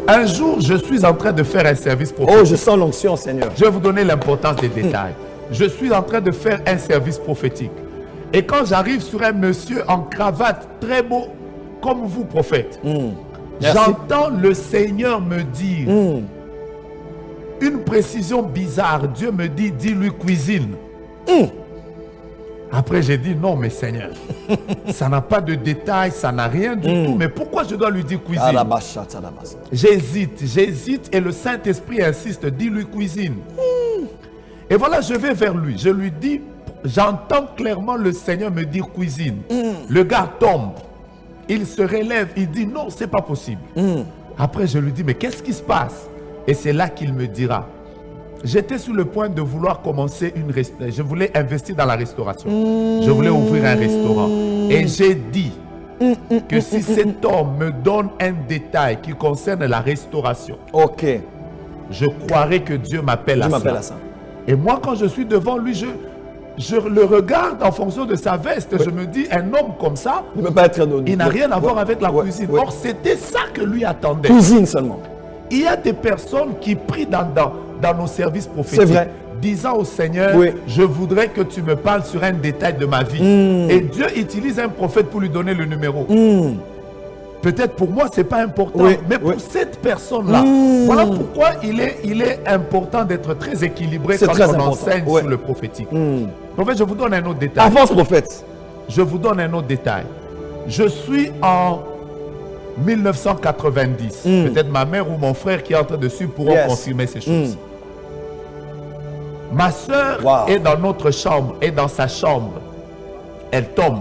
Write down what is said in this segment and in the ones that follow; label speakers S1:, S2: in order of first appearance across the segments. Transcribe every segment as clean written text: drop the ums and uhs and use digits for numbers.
S1: Un jour, je suis en train de faire un service prophétique.
S2: Oh, je sens l'onction, Seigneur.
S1: Je vais vous donner l'importance des détails. Je suis en train de faire un service prophétique. Et quand j'arrive sur un monsieur en cravate très beau, comme vous, prophète, j'entends le Seigneur me dire une précision bizarre. Dieu me dit, dis-lui cuisine. Après, j'ai dit, non, mais Seigneur, ça n'a pas de détails, ça n'a rien du tout. Mais pourquoi je dois lui dire cuisine? J'hésite et le Saint-Esprit insiste, dis-lui cuisine. Et voilà, je vais vers lui. Je lui dis, j'entends clairement le Seigneur me dire cuisine. Le gars tombe. Il se relève, il dit, non, c'est pas possible. Après, je lui dis, mais qu'est-ce qui se passe? Et c'est là qu'il me dira. J'étais sur le point de vouloir commencer une restauration. Je voulais investir dans la restauration. Je voulais ouvrir un restaurant. Et j'ai dit que si cet homme me donne un détail qui concerne la restauration, je croirais que Dieu m'appelle à ça. Et moi, quand je suis devant lui, je le regarde en fonction de sa veste. Je me dis, un homme comme ça, il n'a rien à voir avec la cuisine. Or, c'était ça que lui attendait.
S2: Cuisine seulement.
S1: Il y a des personnes qui prient dans nos services prophétiques, disant au Seigneur, je voudrais que tu me parles sur un détail de ma vie. Et Dieu utilise un prophète pour lui donner le numéro. Peut-être pour moi, ce n'est pas important, mais pour cette personne-là, voilà pourquoi il est important d'être très équilibré quand on enseigne sur le prophétique. Prophète, je vous donne un autre détail.
S2: Avance, prophète.
S1: Je vous donne un autre détail. Je suis en 1990. Peut-être ma mère ou mon frère qui est en train de suivre pourront confirmer ces choses. Ma soeur est dans notre chambre, est dans sa chambre. Elle tombe.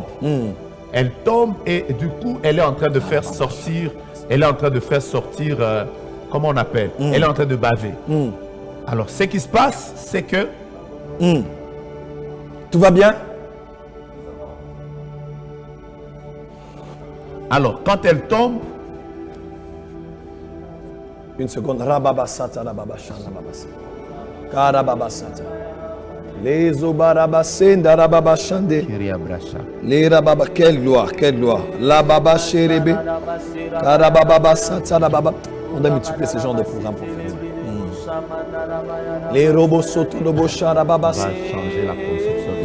S1: Elle tombe et du coup, elle est en train de faire sortir. Elle est en train de faire sortir, comment on appelle? Elle est en train de baver. Alors, ce qui se passe, c'est que...
S2: Tout va bien?
S1: Alors, quand elle tombe...
S2: Une seconde. Rababasata, rababashana, babasa. Karababasata. Les obarabasenda, rababashande. Les rababa. Quelle gloire, quelle gloire. La baba chérébé. Karababasata, rababa. On doit multiplier ce genre de programme, prophète. Les robots sotonobocha, rababasa.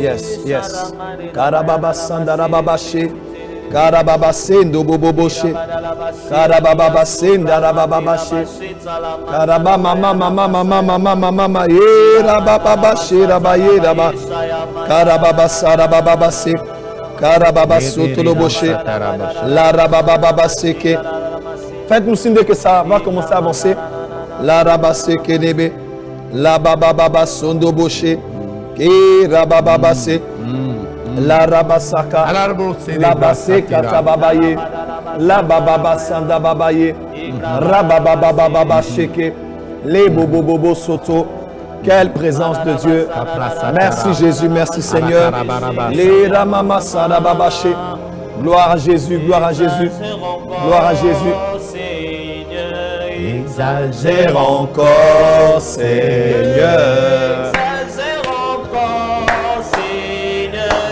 S2: Yes, yes. Karababasanda, rababaché. Karababasendo boboboshe. Karababasenda rabababashe. Karabama mama mama mama mama mama ye rabababashe rabaye raba. Karababasa rabababase. Karababasotoloboshe. La rabababaseke. Faites-nous signe que ça va commencer à avancer. La rabaseke nebe. La babababasondoboshe. Ke rabababase. La rabasaka, la baseka tababaye, la bababasanda babaye, rabababababa sheke, les bobobobo soto. Quelle présence de Dieu. Merci Jésus, merci Seigneur. Les ramamasada babaché. Gloire à Jésus, gloire à Jésus, gloire à Jésus. Exagère encore Seigneur.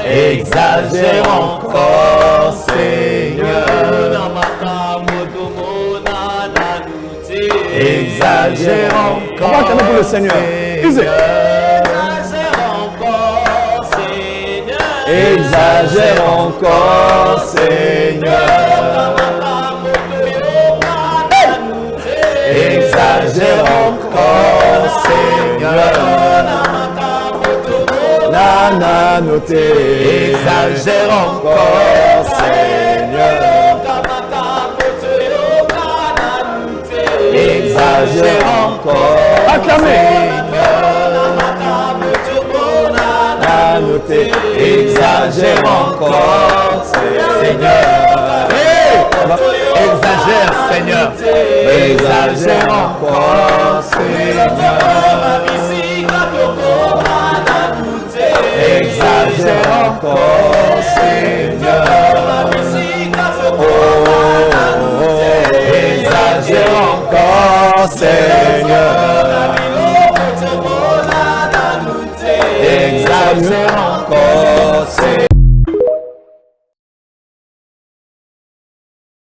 S2: Exagère encore, Seigneur. Exagère encore. On va canter pour le Seigneur. Exagère encore, Seigneur. Exagère encore, Seigneur. Exagère encore, Seigneur. Nana noté, exagère encore, Seigneur. Exagère encore, acclamez. Nana noté, exagère encore, Seigneur. Exagère, Seigneur. Exagère encore, Seigneur. Exagère encore, Seigneur.